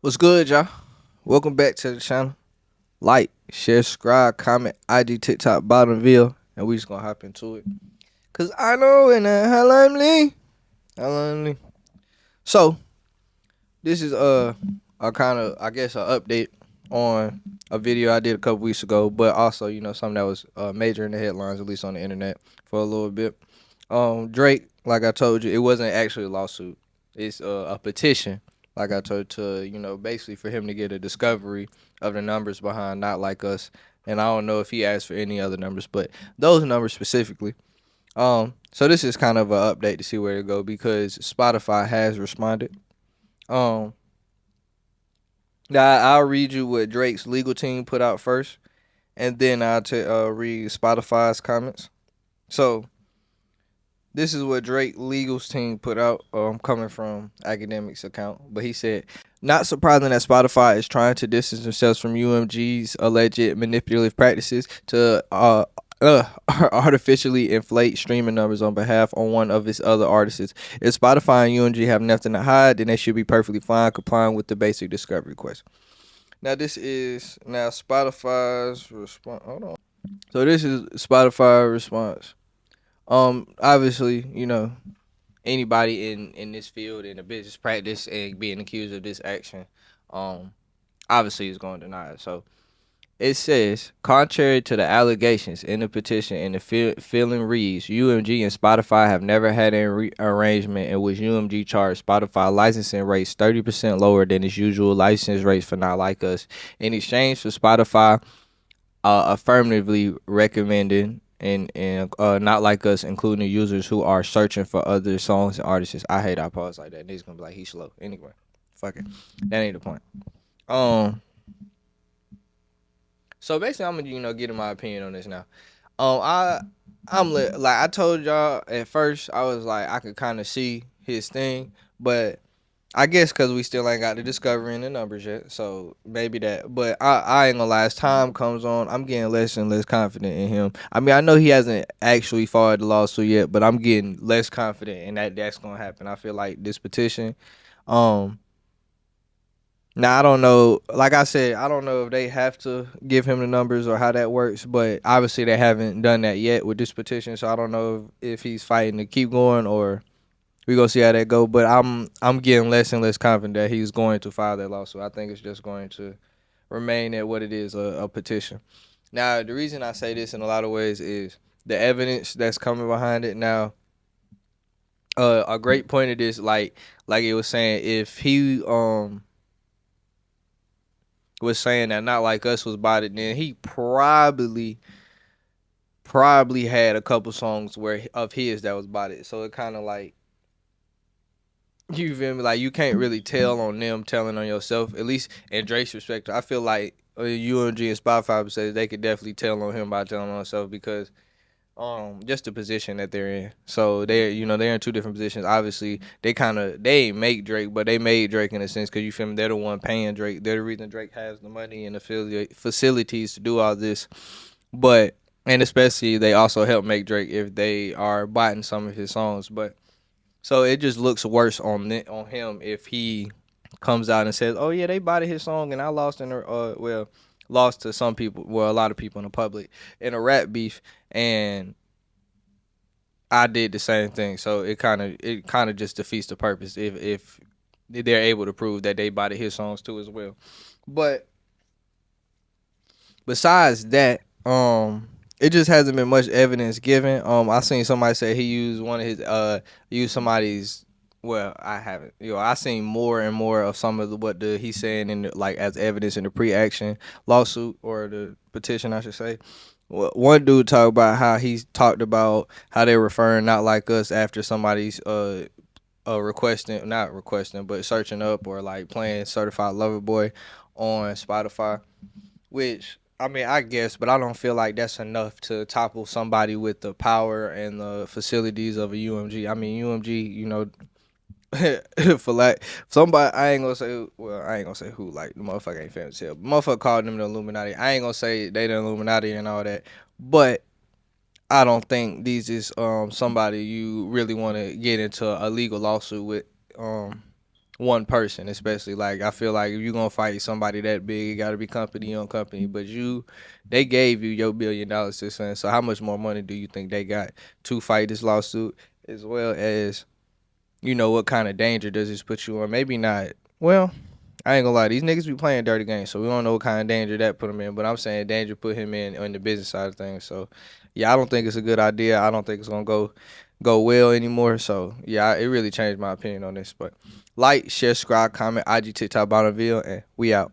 What's good, y'all? Welcome back to the channel. Like, share, subscribe, comment, IG, TikTok, bottom video, and we just gonna hop into it. Cause I know in the Hell So this is a kind of I guess an update on a video I did a couple weeks ago, but also something that was major in the headlines, at least on the internet for a little bit. Drake, like I told you, it wasn't actually a lawsuit. It's a petition, like I told to basically for him to get a discovery of the numbers behind Not Like Us. And I don't know if he asked for any other numbers, but those numbers specifically. So this is kind of an update to see where to go because Spotify has responded. Um, Now I'll read you what Drake's legal team put out first, and then I'll read Spotify's comments. So this is what Drake Legal's team put out, coming from Academics account. But he said, not surprising that Spotify is trying to distance themselves from UMG's alleged manipulative practices to artificially inflate streaming numbers on behalf on one of its other artists. If Spotify and UMG have nothing to hide, then they should be perfectly fine complying with the basic discovery request. Now this is Spotify's response. Hold on. So this is Spotify response. Obviously, anybody in this field in the business practice and being accused of this action, obviously is going to deny it. So it says, contrary to the allegations in the petition and the filing reads, UMG and Spotify have never had an arrangement in which UMG charged Spotify licensing rates 30% lower than its usual license rates for Not Like Us. In exchange for Spotify affirmatively recommending and Not Like Us, including users who are searching for other songs and artists. I hate our pause like that. Niggas gonna be like, he's slow. Anyway, fuck it. That ain't the point. Um, so basically, I'm gonna get in my opinion on this now. Like I told y'all at first, I was like I could kind of see his thing, but I guess because we still ain't got the discovery and the numbers yet, so maybe that. But I ain't gonna lie. As time comes on, I'm getting less and less confident in him. I mean, I know he hasn't actually filed the lawsuit yet, but I'm getting less confident in that's gonna happen. I feel like this petition. Um, Now I don't know. Like I said, I don't know if they have to give him the numbers or how that works, but obviously they haven't done that yet with this petition. So I don't know if he's fighting to keep going or we gonna see how that go. But I'm getting less and less confident that he's going to file that lawsuit. I think it's just going to remain at what it is, a petition. Now the reason I say this in a lot of ways is the evidence that's coming behind it. Now, a great point of this, like it was saying, if he was saying that Not Like Us was about it, then he probably had a couple songs where of his that was about it. So it kind of like, you feel me? Like you can't really tell on them telling on yourself. At least in Drake's perspective, I feel like UMG and Spotify say they could definitely tell on him by telling on himself because just the position that they're in. So they're in two different positions. Obviously they ain't make Drake, but they made Drake in a sense because you feel me, they're the one paying Drake. They're the reason Drake has the money and the facilities to do all this. But and especially they also help make Drake if they are buying some of his songs. But so it just looks worse on him if he comes out and says, "Oh yeah, they bought his song and I lost in lost to some people, well a lot of people in the public in a rap beef and I did the same thing." So it kind of just defeats the purpose if they're able to prove that they bought his songs too as well. But besides that, it just hasn't been much evidence given. I seen somebody say he used one of his used somebody's. Well, I haven't. I seen more and more of some of what he's saying in like as evidence in the pre-action lawsuit or the petition, I should say. Well, one dude talked about how he's talked about how they're referring Not Like Us after somebody's requesting, not requesting, but searching up or like playing Certified Lover Boy on Spotify, which I mean, I guess, but I don't feel like that's enough to topple somebody with the power and the facilities of a UMG. I mean, UMG, for like somebody, I ain't gonna say, well, I ain't gonna say who, like the motherfucker ain't famous here. Motherfucker called them the Illuminati. I ain't gonna say they the Illuminati and all that, but I don't think these is somebody you really want to get into a legal lawsuit with. one person, especially. Like, I feel like if you're gonna fight somebody that big, it gotta be company on company. But they gave you your $1 billion to son. So how much more money do you think they got to fight this lawsuit, as well as, what kind of danger does this put you in? Maybe not. Well, I ain't gonna lie, these niggas be playing dirty games, so we don't know what kind of danger that put him in. But I'm saying danger put him in on the business side of things. So yeah, I don't think it's a good idea. I don't think it's gonna go well anymore. So yeah, it really changed my opinion on this. But like, share, subscribe, comment, IG, TikTok, Bonneville, and we out.